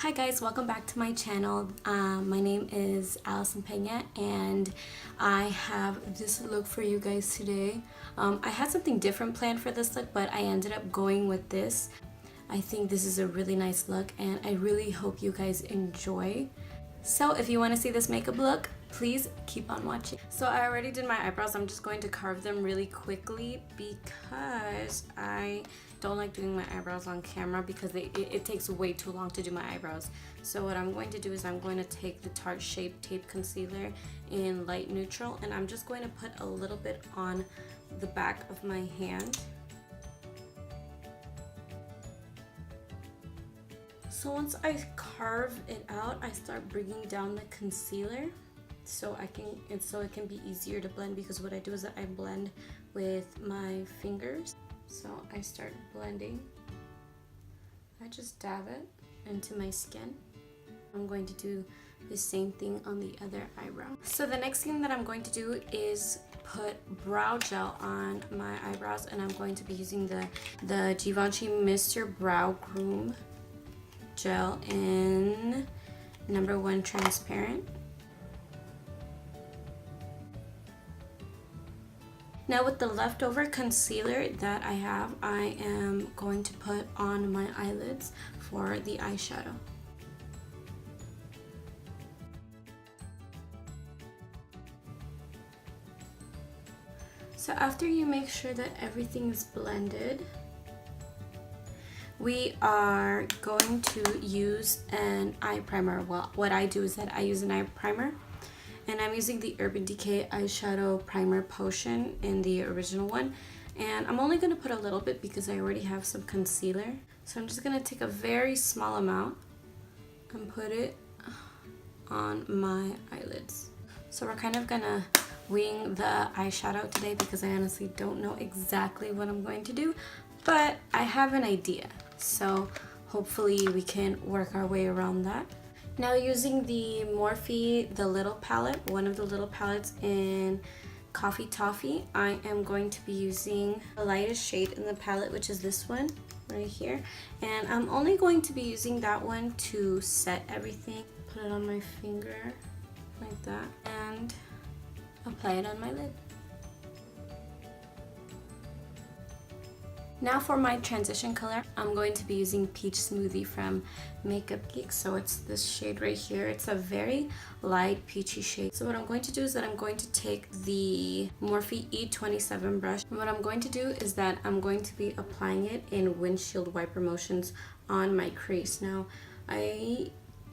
Hi guys, welcome back to my channel. My name is Allison Peña and I have this look for you guys today. I had something different planned for this look, but I ended up going with this. I think this is a really nice look and I really hope you guys enjoy. So if you want to see this makeup look, please keep on watching. So I already did my eyebrows. I'm just going to carve them really quickly because I don't like doing my eyebrows on camera because it takes way too long to do my eyebrows. So what I'm going to do is I'm going to take the Tarte Shape Tape Concealer in light neutral and I'm just going to put a little bit on the back of my hand. So once I carve it out, I start bringing down the concealer so it can be easier to blend, because what I do is that I blend with my fingers. So I start blending. I just dab it into my skin. I'm going to do the same thing on the other eyebrow. So the next thing that I'm going to do is put brow gel on my eyebrows, and I'm going to be using the Givenchy Mr. Brow Groom gel in #1 transparent. Now with the leftover concealer that I have, I am going to put on my eyelids for the eyeshadow. So after you make sure that everything is blended, we are going to use an eye primer. Well, what I do is that I use an eye primer, and I'm using the Urban Decay Eyeshadow Primer Potion in the original one. And I'm only going to put a little bit because I already have some concealer. So I'm just going to take a very small amount and put it on my eyelids. So we're kind of going to wing the eyeshadow today because I honestly don't know exactly what I'm going to do, but I have an idea. So hopefully we can work our way around that. Now using the Morphe, the little palette, one of the little palettes in Coffee Toffee, I am going to be using the lightest shade in the palette, which is this one right here. And I'm only going to be using that one to set everything. Put it on my finger like that and apply it on my lid. Now for my transition color, I'm going to be using Peach Smoothie from Makeup Geek. So it's this shade right here. It's a very light peachy shade. So what I'm going to do is that I'm going to take the Morphe E27 brush. And what I'm going to do is that I'm going to be applying it in windshield wiper motions on my crease. Now,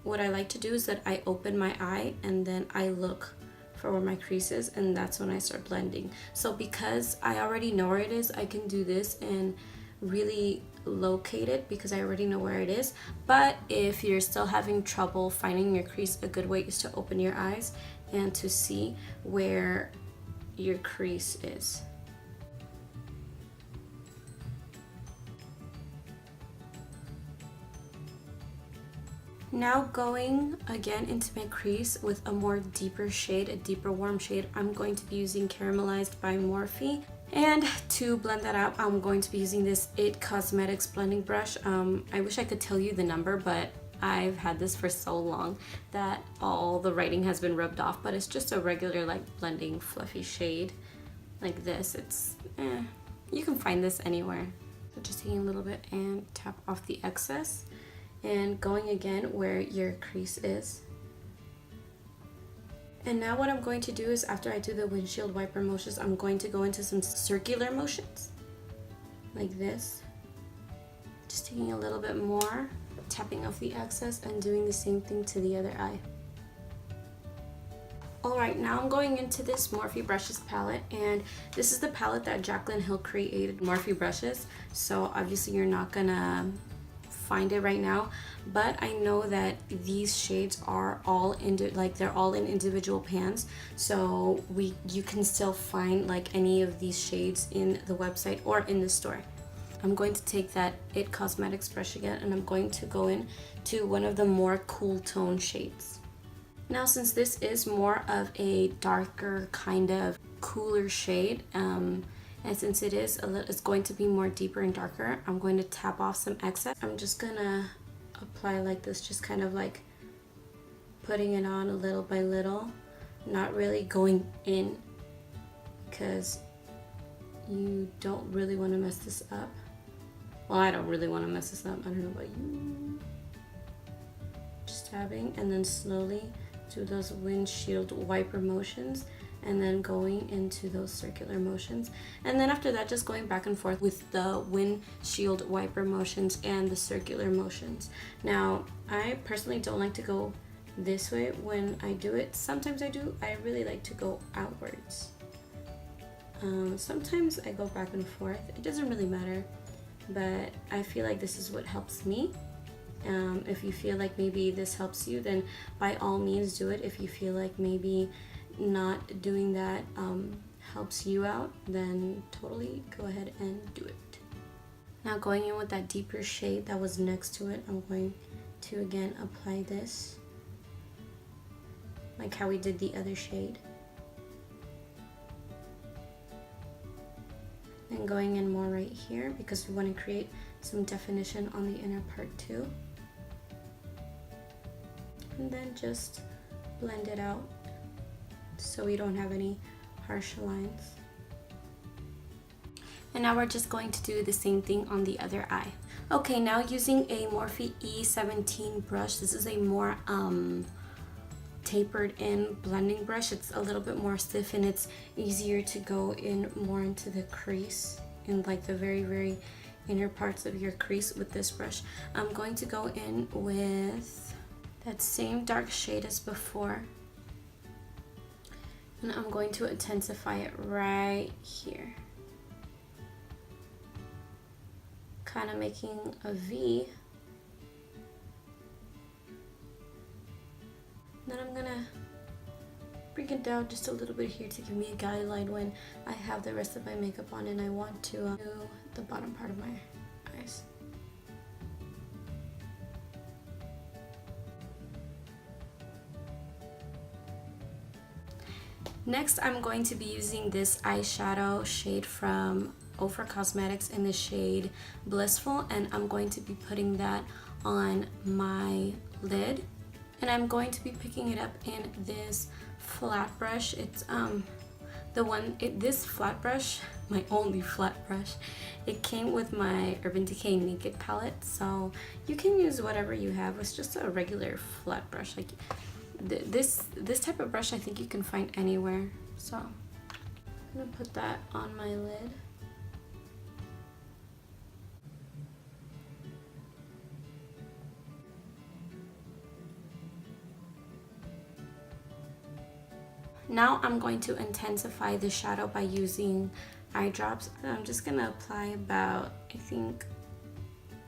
what I like to do is that I open my eye and then I look for where my crease is, and that's when I start blending. So because I already know where it is, I can do this and really locate it because I already know where it is. But if you're still having trouble finding your crease, a good way is to open your eyes and to see where your crease is. Now going again into my crease with a more deeper shade, a deeper warm shade, I'm going to be using Caramelized by Morphe. And to blend that out, I'm going to be using this IT Cosmetics blending brush. I wish I could tell you the number, but I've had this for so long that all the writing has been rubbed off, but it's just a regular like blending fluffy shade like this. You can find this anywhere. So just taking a little bit and tap off the excess. And going again where your crease is. And now what I'm going to do is, after I do the windshield wiper motions, I'm going to go into some circular motions like this, just taking a little bit more, tapping off the excess and doing the same thing to the other eye. Alright, now I'm going into this Morphe Brushes palette, and this is the palette that Jaclyn Hill created, Morphe Brushes. So obviously you're not gonna find it right now, but I know that these shades are all they're all in individual pans, so you can still find like any of these shades in the website or in the store. I'm going to take that IT Cosmetics brush again, and I'm going to go in to one of the more cool tone shades. Now since this is more of a darker kind of cooler shade, and since it's going to be more deeper and darker, I'm going to tap off some excess. I'm just gonna apply like this, just kind of like putting it on a little by little, not really going in, because you don't really want to mess this up. Well, I don't really want to mess this up. I don't know about you. Just tapping and then slowly do those windshield wiper motions, and then going into those circular motions, and then after that just going back and forth with the windshield wiper motions and the circular motions. Now I personally don't like to go this way when I do it. Sometimes I do. I really like to go outwards. Sometimes I go back and forth. It doesn't really matter, but I feel like this is what helps me. If you feel like maybe this helps you, then by all means do it. If you feel like maybe not doing that helps you out, then totally go ahead and do it. Now going in with that deeper shade that was next to it, I'm going to again apply this like how we did the other shade. And going in more right here because we want to create some definition on the inner part too. And then just blend it out so we don't have any harsh lines. And now we're just going to do the same thing on the other eye. Okay, now using a Morphe E17 brush. This is a more tapered in blending brush. It's a little bit more stiff and it's easier to go in more into the crease, in like the very inner parts of your crease with this brush. I'm going to go in with that same dark shade as before, and I'm going to intensify it right here, kind of making a V. Then I'm gonna bring it down just a little bit here to give me a guideline when I have the rest of my makeup on and I want to do the bottom part of my eyes. Next, I'm going to be using this eyeshadow shade from Ofra Cosmetics in the shade Blissful, and I'm going to be putting that on my lid. And I'm going to be picking it up in this flat brush. It's this flat brush, my only flat brush, it came with my Urban Decay Naked palette, so you can use whatever you have. It's just a regular flat brush. Like this type of brush I think you can find anywhere. So I'm gonna put that on my lid. Now I'm going to intensify the shadow by using eye drops. I'm just gonna apply about, I think,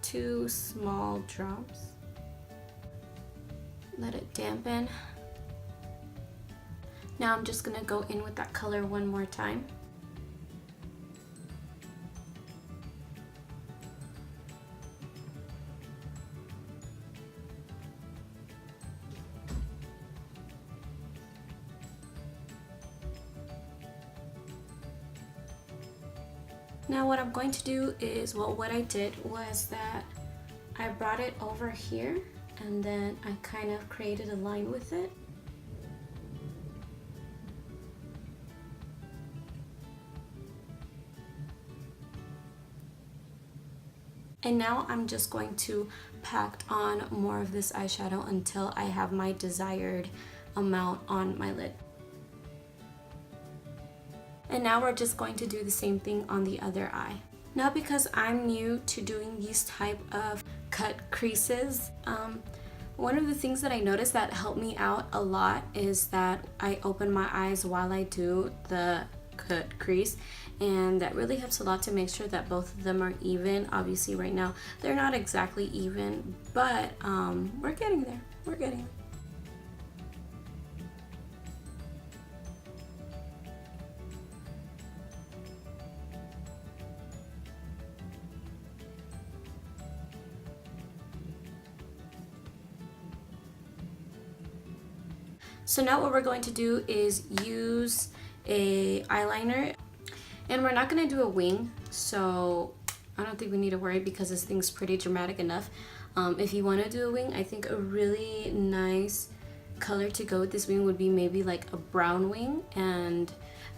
2 small drops. Let it dampen. Now I'm just gonna go in with that color one more time. Now what I'm going to do is, well, what I did was that I brought it over here and then I kind of created a line with it. And now I'm just going to pack on more of this eyeshadow until I have my desired amount on my lid. And now we're just going to do the same thing on the other eye. Now because I'm new to doing these type of cut creases, one of the things that I noticed that helped me out a lot is that I open my eyes while I do the cut crease, and that really helps a lot to make sure that both of them are even. Obviously right now they're not exactly even, but we're getting there. We're getting there. So now what we're going to do is use a eyeliner, and we're not going to do a wing, so I don't think we need to worry because this thing's pretty dramatic enough. If you want to do a wing, I think a really nice color to go with this wing would be maybe like a brown wing, and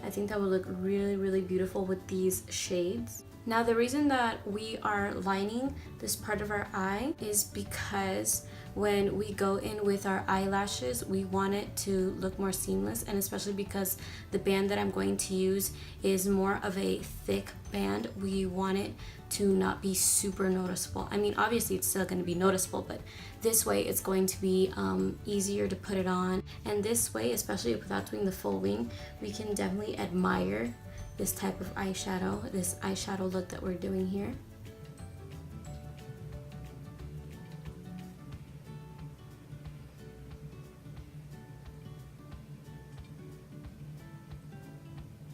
I think that would look really, really beautiful with these shades. Now the reason that we are lining this part of our eye is because when we go in with our eyelashes, we want it to look more seamless, and especially because the band that I'm going to use is more of a thick band, we want it to not be super noticeable. I mean, obviously it's still going to be noticeable, but this way it's going to be easier to put it on. And this way, especially without doing the full wing, we can definitely admire this type of eyeshadow, this eyeshadow look that we're doing here.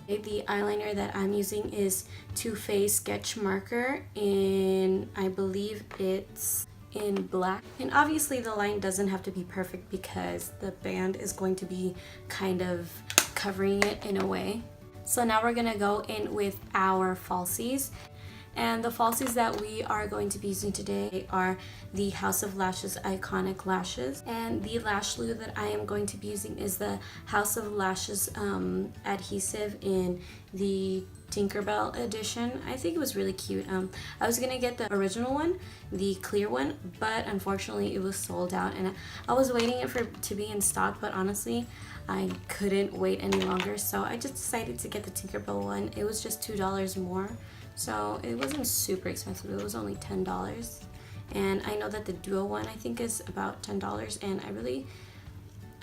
The eyeliner that I'm using is Too Faced Sketch Marker in, I believe it's in black. And obviously the line doesn't have to be perfect because the band is going to be kind of covering it in a way. So now we're gonna go in with our falsies. And the falsies that we are going to be using today are the House of Lashes Iconic Lashes. And the lash glue that I am going to be using is the House of Lashes adhesive in the Tinkerbell edition. I think it was really cute. I was gonna get the original one, the clear one, but unfortunately it was sold out, and I was waiting for it to be in stock, but honestly I couldn't wait any longer, so I just decided to get the Tinkerbell one. It was just $2 more. So it wasn't super expensive, it was only $10. And I know that the duo one I think is about $10, and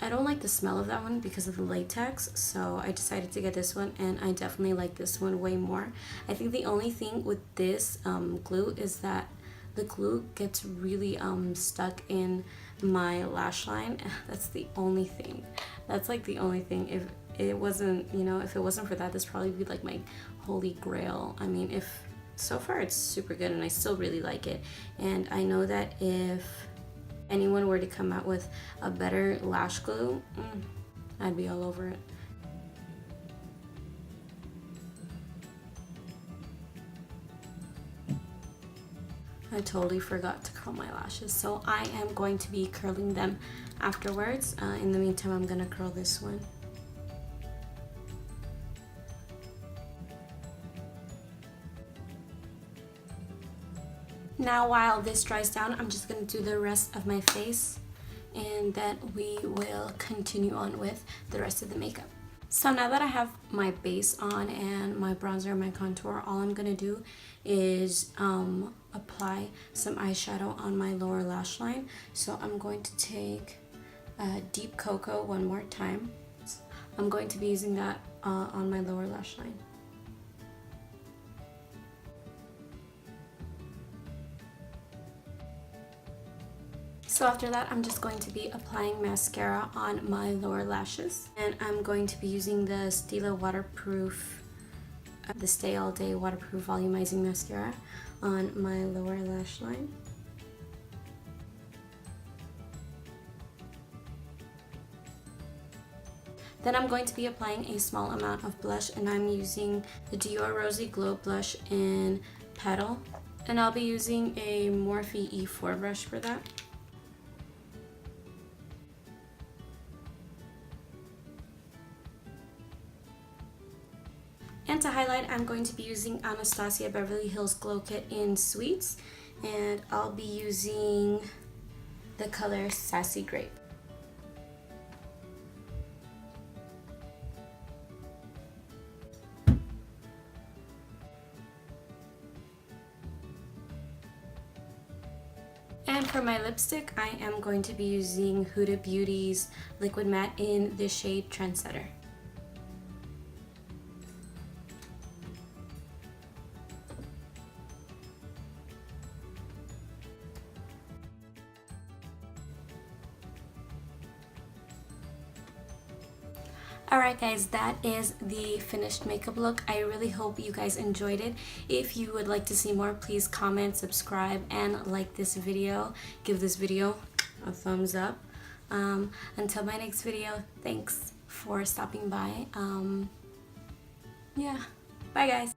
I don't like the smell of that one because of the latex, so I decided to get this one, and I definitely like this one way more. I think the only thing with this glue is that the glue gets really stuck in my lash line. That's the only thing. That's like the only thing. If it wasn't, you know, if it wasn't for that, this probably be like my holy grail. I mean, if so far it's super good and I still really like it, and I know that if anyone were to come out with a better lash glue, I'd be all over it. I totally forgot to curl my lashes, so I am going to be curling them afterwards. In the meantime, I'm gonna curl this one. Now while this dries down, I'm just going to do the rest of my face, and then we will continue on with the rest of the makeup. So now that I have my base on and my bronzer and my contour, all I'm going to do is apply some eyeshadow on my lower lash line. So I'm going to take Deep Cocoa one more time. I'm going to be using that on my lower lash line. So after that, I'm just going to be applying mascara on my lower lashes. And I'm going to be using the Stila Waterproof, the Stay All Day Waterproof Volumizing Mascara on my lower lash line. Then I'm going to be applying a small amount of blush, and I'm using the Dior Rosy Glow Blush in Petal. And I'll be using a Morphe E4 brush for that. And to highlight, I'm going to be using Anastasia Beverly Hills Glow Kit in Sweets, and I'll be using the color Sassy Grape. And for my lipstick, I am going to be using Huda Beauty's Liquid Matte in the shade Trendsetter. Alright guys, that is the finished makeup look. I really hope you guys enjoyed it. If you would like to see more, please comment, subscribe, and like this video. Give this video a thumbs up. Until my next video, thanks for stopping by. Yeah, bye guys.